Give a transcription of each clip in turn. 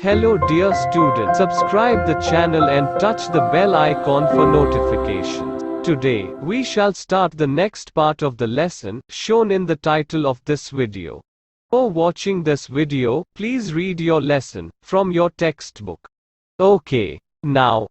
Hello dear student, subscribe the channel and touch the bell icon for notifications. Today, we shall start the next part of the lesson, shown in the title of this video. Before watching this video, please read your lesson from your textbook. Okay, now.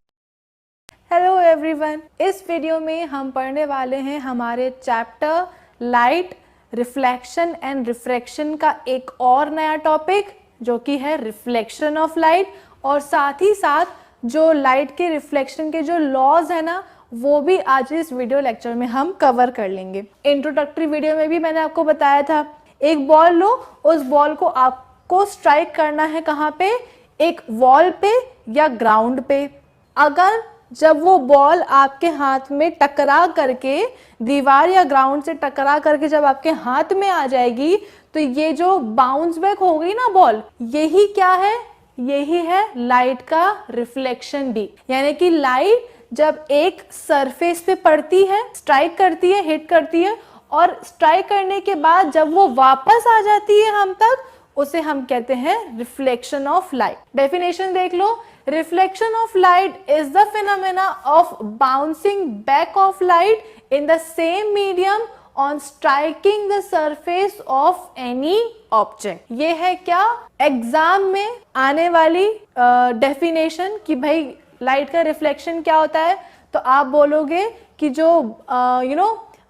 Hello everyone, इस video में हम पढ़ने वाले हैं हमारे chapter light, reflection and refraction का एक और नया टॉपिक जो कि है रिफ्लेक्शन ऑफ लाइट, और साथ ही साथ जो लाइट के रिफ्लेक्शन के जो लॉज है ना, वो भी आज इस वीडियो लेक्चर में हम कवर कर लेंगे। इंट्रोडक्टरी वीडियो में भी मैंने आपको बताया था, एक बॉल लो, उस बॉल को आपको स्ट्राइक करना है कहाँ पे, एक वॉल पे या ग्राउंड पे। अगर जब वो बॉल आपके हाथ में टकरा करके, दीवार या ग्राउंड से टकरा करके जब आपके हाथ में आ जाएगी, तो ये जो बाउंस बैक हो गई ना बॉल, यही क्या है, यही है लाइट का रिफ्लेक्शन भी। यानी कि लाइट जब एक सरफेस पे पड़ती है, स्ट्राइक करती है, हिट करती है, और स्ट्राइक करने के बाद जब वो वापस आ जाती है हम तक, उसे हम कहते हैं रिफ्लेक्शन ऑफ लाइट। डेफिनेशन देख लो, reflection of light is the phenomena of bouncing back of light in the same medium on striking the surface of any object। ये है क्या, एग्जाम में आने वाली डेफिनेशन कि भाई लाइट का रिफ्लेक्शन क्या होता है। तो आप बोलोगे कि जो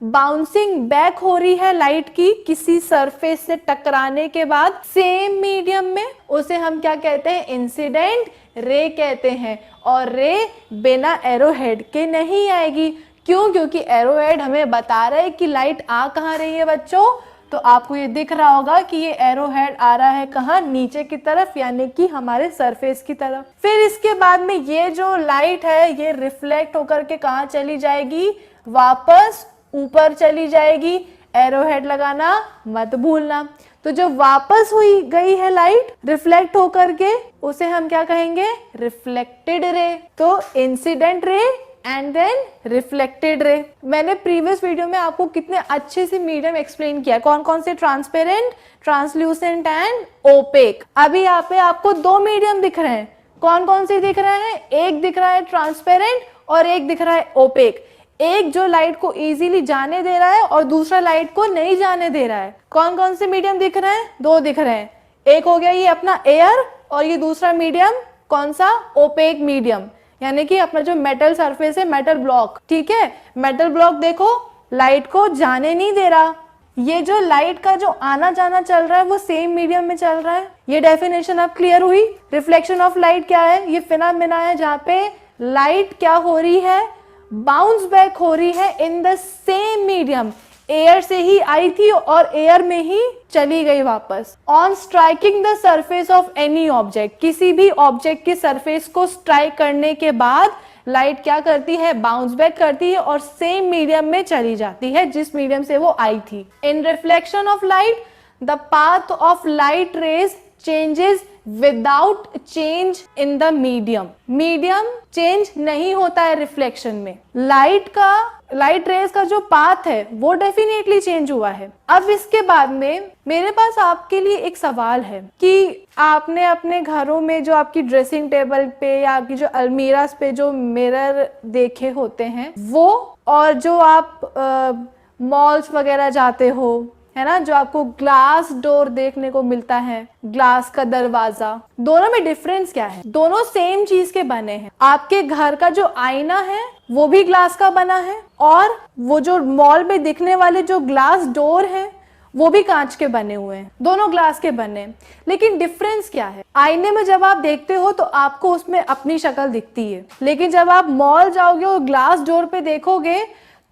बाउंसिंग बैक हो रही है लाइट की किसी सरफेस से टकराने के बाद सेम मीडियम में, उसे हम क्या कहते हैं, इंसिडेंट रे कहते हैं। और रे बिना एरोहेड के नहीं आएगी। क्यों? क्योंकि एरोहेड हमें बता रहा है कि लाइट आ कहाँ रही है बच्चों। तो आपको ये दिख रहा होगा कि ये एरोहेड आ रहा है कहाँ, नीचे की तरफ, यानी कि हमारे सरफेस की तरफ। फिर इसके बाद में ये जो लाइट है ये रिफ्लेक्ट होकर के कहाँ चली जाएगी, वापस ऊपर चली जाएगी। एरोहेड लगाना मत भूलना। तो जो वापस हुई गई है लाइट रिफ्लेक्ट होकर के, उसे हम क्या कहेंगे, रिफ्लेक्टेड रे। तो incident ray and then reflected ray. मैंने प्रीवियस वीडियो में आपको कितने अच्छे से मीडियम एक्सप्लेन किया, कौन कौन से, ट्रांसपेरेंट, ट्रांसल्यूसेंट एंड ओपेक। अभी यहाँ पे आपको दो मीडियम दिख रहे हैं। कौन कौन से दिख रहे हैं, एक दिख रहा है ट्रांसपेरेंट और एक दिख रहा है ओपेक। एक जो लाइट को इजीली जाने दे रहा है और दूसरा लाइट को नहीं जाने दे रहा है। कौन कौन से मीडियम दिख रहे हैं, दो दिख रहे हैं। एक हो गया ये अपना एयर, और ये दूसरा मीडियम कौन सा, ओपेक मीडियम, यानी कि अपना जो मेटल सरफेस है, मेटल ब्लॉक। ठीक है, मेटल ब्लॉक देखो लाइट को जाने नहीं दे रहा। ये जो लाइट का जो आना जाना चल रहा है वो सेम मीडियम में चल रहा है। ये डेफिनेशन अब क्लियर हुई। रिफ्लेक्शन ऑफ लाइट क्या है, ये फिनोमेना है जहाँ पे लाइट क्या हो रही है, बाउंस बैक हो रही है in the same medium. Air से ही आई थी और एयर में ही चली गई वापस। On striking the surface of any object, किसी भी ऑब्जेक्ट के सरफेस को स्ट्राइक करने के बाद लाइट क्या करती है, बाउंस बैक करती है और सेम मीडियम में चली जाती है जिस मीडियम से वो आई थी। इन reflection of light the path of light rays changes without change in the medium. Medium change नहीं होता है रिफ्लेक्शन में। लाइट रेज का जो पाथ है वो डेफिनेटली चेंज हुआ है। अब इसके बाद में मेरे पास आपके लिए एक सवाल है कि आपने अपने घरों में जो आपकी ड्रेसिंग टेबल पे या आपकी जो अलमीरास पे जो मिरर देखे होते हैं वो, और जो आप मॉल्स वगैरह जाते हो, है ना, जो आपको ग्लास डोर देखने को मिलता है, ग्लास का दरवाजा, दोनों में डिफरेंस क्या है? दोनों सेम चीज के बने हैं। आपके घर का जो आईना है वो भी ग्लास का बना है, और वो जो मॉल में दिखने वाले जो ग्लास डोर है वो भी कांच के बने हुए हैं, दोनों ग्लास के बने हैं। लेकिन डिफरेंस क्या है, आईने में जब आप देखते हो तो आपको उसमें अपनी शक्ल दिखती है, लेकिन जब आप मॉल जाओगे और ग्लास डोर पे देखोगे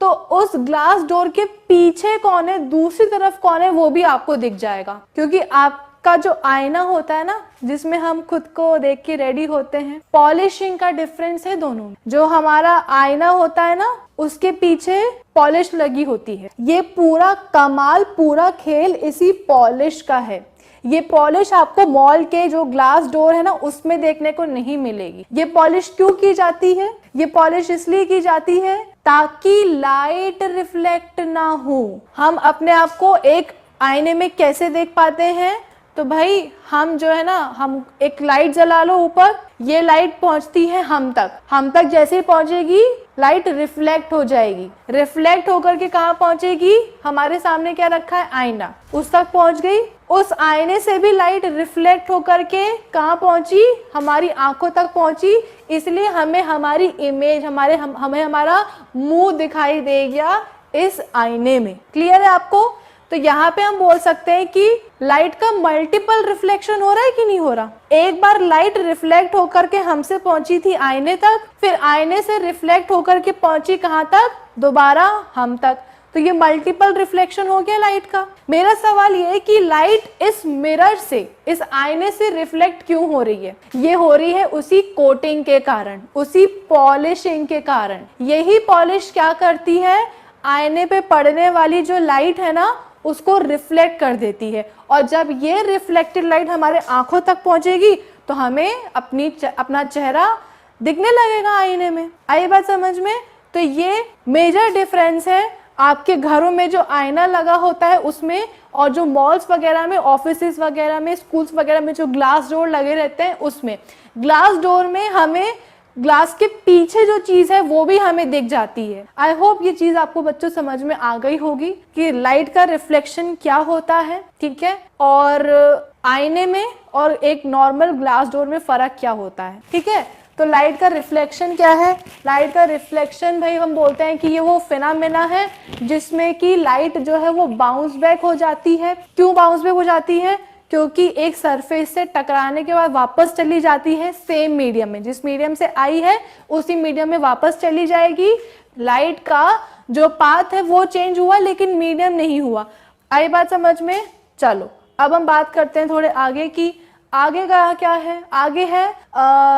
तो उस ग्लास डोर के पीछे कौन है, दूसरी तरफ कौन है, वो भी आपको दिख जाएगा। क्योंकि आपका जो आईना होता है ना, जिसमें हम खुद को देख के रेडी होते हैं, पॉलिशिंग का डिफरेंस है दोनों में। जो हमारा आईना होता है ना, उसके पीछे पॉलिश लगी होती है। ये पूरा कमाल, पूरा खेल इसी पॉलिश का है। ये पॉलिश आपको मॉल के जो ग्लास डोर है ना उसमें देखने को नहीं मिलेगी। ये पॉलिश क्यों की जाती है, ये पॉलिश इसलिए की जाती है ताकि लाइट रिफ्लेक्ट ना हो। हम अपने आप को एक आईने में कैसे देख पाते हैं, तो भाई हम जो है ना, हम एक लाइट जला लो ऊपर, ये लाइट पहुंचती है हम तक जैसे ही पहुंचेगी लाइट रिफ्लेक्ट हो जाएगी, रिफ्लेक्ट होकर के कहाँ पहुंचेगी, हमारे सामने क्या रखा है, आईना, उस तक पहुंच गई। उस आईने से भी लाइट रिफ्लेक्ट होकर के कहाँ पहुंची, हमारी आंखों तक पहुंची, इसलिए हमें हमारी इमेज, हमें हमारा मुंह दिखाई दे गया इस आईने में। क्लियर है आपको? तो यहाँ पे हम बोल सकते हैं कि लाइट का मल्टीपल रिफ्लेक्शन हो रहा है कि नहीं हो रहा। एक बार लाइट रिफ्लेक्ट होकर के हमसे पहुंची थी आईने तक, फिर आईने से रिफ्लेक्ट होकर के पहुंची कहाँ तक, दोबारा हम तक, तो ये मल्टीपल रिफ्लेक्शन हो गया लाइट का। मेरा सवाल ये है कि लाइट इस मिरर से, इस आईने से रिफ्लेक्ट क्यों हो रही है? ये हो रही है उसी कोटिंग के कारण, उसी पॉलिशिंग के कारण। यही पॉलिश क्या करती है, आईने पे पड़ने वाली जो लाइट है ना उसको रिफ्लेक्ट कर देती है, और जब ये रिफ्लेक्टेड लाइट हमारे आंखों तक पहुंचेगी तो हमें अपना चेहरा दिखने लगेगा आईने में। आई बात समझ में? तो ये मेजर डिफरेंस है आपके घरों में जो आईना लगा होता है उसमें, और जो मॉल्स वगैरह में, ऑफिसेस वगैरह में, स्कूल्स वगैरह में जो ग्लास डोर लगे रहते हैं उसमें। ग्लास डोर में हमें ग्लास के पीछे जो चीज है वो भी हमें दिख जाती है। आई होप ये चीज आपको बच्चों समझ में आ गई होगी कि लाइट का रिफ्लेक्शन क्या होता है, ठीक है, और आईने में और एक नॉर्मल ग्लास डोर में फर्क क्या होता है, ठीक है। तो लाइट का रिफ्लेक्शन क्या है? लाइट का रिफ्लेक्शन भाई हम बोलते हैं कि ये वो फिनोमेना है जिसमें कि लाइट जो है वो बाउंस बैक हो जाती है। क्यों बाउंस बैक हो जाती है? क्योंकि एक सरफेस से टकराने के बाद वापस चली जाती है सेम मीडियम में, जिस मीडियम से आई है उसी मीडियम में वापस चली जाएगी। लाइट का जो पाथ है वो चेंज हुआ लेकिन मीडियम नहीं हुआ। आई बात समझ में? चलो अब हम बात करते हैं थोड़े आगे की। आगे का क्या है? आगे है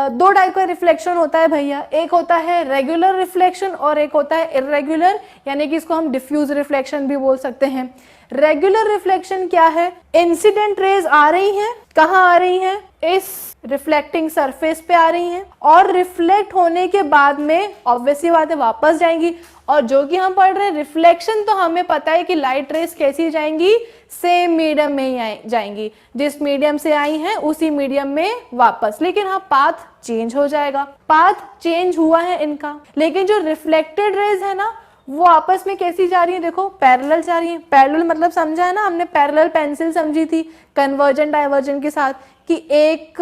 दो टाइप का रिफ्लेक्शन होता है भैया, एक होता है रेगुलर रिफ्लेक्शन और एक होता है इर्रेगुलर, यानी कि इसको हम डिफ्यूज रिफ्लेक्शन भी बोल सकते हैं। रेगुलर रिफ्लेक्शन क्या है? इंसिडेंट रेज आ रही हैं, कहाँ आ रही हैं? इस रिफ्लेक्टिंग सरफेस पे आ रही हैं, और रिफ्लेक्ट होने के बाद में ऑब्वियसली बात है वापस जाएंगी। और जो कि हम पढ़ रहे हैं रिफ्लेक्शन, तो हमें पता है कि लाइट रेज कैसी जाएंगी, सेम मीडियम में ही जाएंगी, जिस मीडियम से आई हैं उसी मीडियम में वापस। लेकिन हाँ पाथ चेंज हो जाएगा, पाथ चेंज हुआ है इनका। लेकिन जो रिफ्लेक्टेड रेज है ना वो आपस में कैसी जा रही है? देखो पैरेलल जा रही है। पैरेलल मतलब समझा है ना हमने, पैरेलल पेंसिल समझी थी कन्वर्जेंट डाइवर्जेंट के साथ, कि एक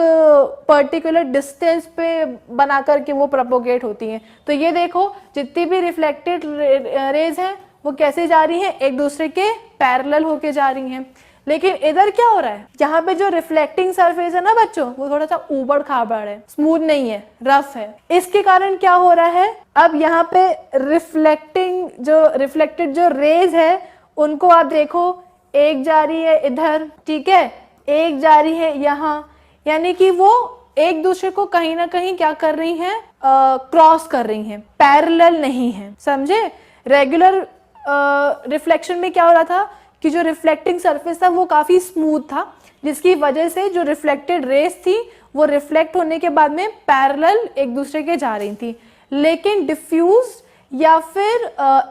पर्टिकुलर डिस्टेंस पे बना करके वो प्रोपोगेट होती हैं। तो ये देखो जितनी भी रिफ्लेक्टेड रेज हैं वो कैसे जा रही हैं, एक दूसरे के पैरेलल होके जा रही हैं। लेकिन इधर क्या हो रहा है, यहाँ पे जो रिफ्लेक्टिंग सरफेस है ना बच्चों, वो थोड़ा सा ऊबड़ खाबड़ है, स्मूथ नहीं है, रफ है। इसके कारण क्या हो रहा है, अब यहाँ पे रिफ्लेक्टेड जो रेज है उनको आप देखो, एक जा रही है इधर, ठीक है, एक जा रही है यहाँ, यानी कि वो एक दूसरे को कहीं ना कहीं क्या कर रही हैं, क्रॉस कर रही हैं, पैरेलल नहीं है। समझे? रेगुलर रिफ्लेक्शन में क्या हो रहा था कि जो रिफ्लेक्टिंग सरफेस था वो काफी स्मूथ था, जिसकी वजह से जो रिफ्लेक्टेड रेस थी वो रिफ्लेक्ट होने के बाद में पैरेलल एक दूसरे के जा रही थी। लेकिन डिफ्यूज या फिर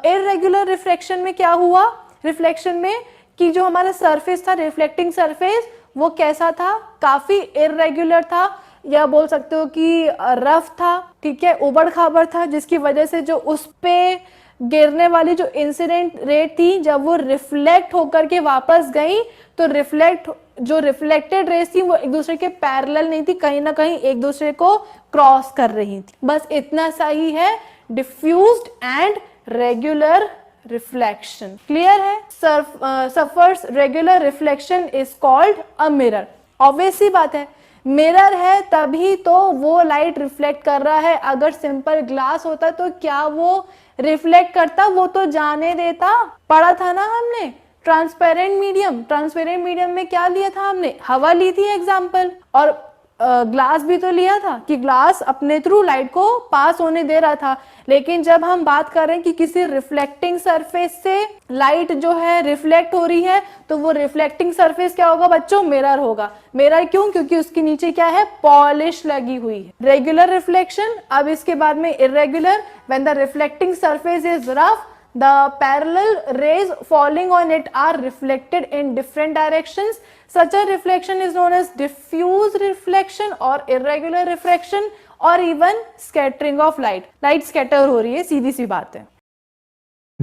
इररेगुलर रिफ्लेक्शन में क्या हुआ, रिफ्लेक्शन में कि जो हमारा सरफेस था, रिफ्लेक्टिंग सरफेस, वो कैसा था, काफी इररेगुलर था, या बोल सकते हो कि रफ था, ठीक है, उबड़ खाबड़ था, जिसकी वजह से जो उस पे गिरने वाली जो इंसिडेंट रेट थी, जब वो रिफ्लेक्ट होकर के वापस गई तो जो रिफ्लेक्टेड रेस थी वो एक दूसरे के पैरेलल नहीं थी, कहीं ना कहीं एक दूसरे को क्रॉस कर रही थी। बस इतना सा ही है diffused and regular reflection. Clear है? Suffers regular reflection is called a mirror. Obvious सी बात है, मिरर है तभी तो वो लाइट रिफ्लेक्ट कर रहा है। अगर सिंपल ग्लास होता तो क्या वो रिफ्लेक्ट करता? वो तो जाने देता। पढ़ा था ना हमने ट्रांसपेरेंट मीडियम में क्या लिया था हमने, हवा ली थी एग्जाम्पल, और ग्लास भी तो लिया था कि ग्लास अपने थ्रू लाइट को पास होने दे रहा था। लेकिन जब हम बात कर रहे हैं कि किसी रिफ्लेक्टिंग सरफेस से लाइट जो है रिफ्लेक्ट हो रही है, तो वो रिफ्लेक्टिंग सरफेस क्या होगा बच्चों? मिरर होगा। मिरर क्यों? क्योंकि उसके नीचे क्या है, पॉलिश लगी हुई है। रेगुलर रिफ्लेक्शन, अब इसके बाद में irregular, when the reflecting surface is rough The parallel rays falling on it are reflected in different directions. Such a reflection is known as diffuse reflection or irregular refraction or even scattering of light. Light scatter हो रही है, सीधी सी बात है.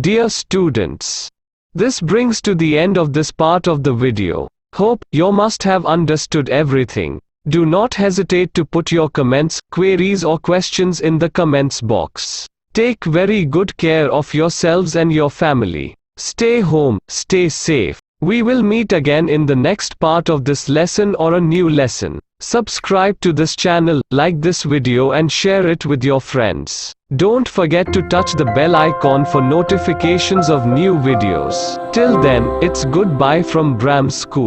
Dear students, this brings to the end of this part of the video. Hope you must have understood everything. Do not hesitate to put your comments, queries or questions in the comments box. Take very good care of yourselves and your family. Stay home, stay safe. We will meet again in the next part of this lesson or a new lesson. Subscribe to this channel, like this video and share it with your friends. Don't forget to touch the bell icon for notifications of new videos. Till then, it's goodbye from Bram School.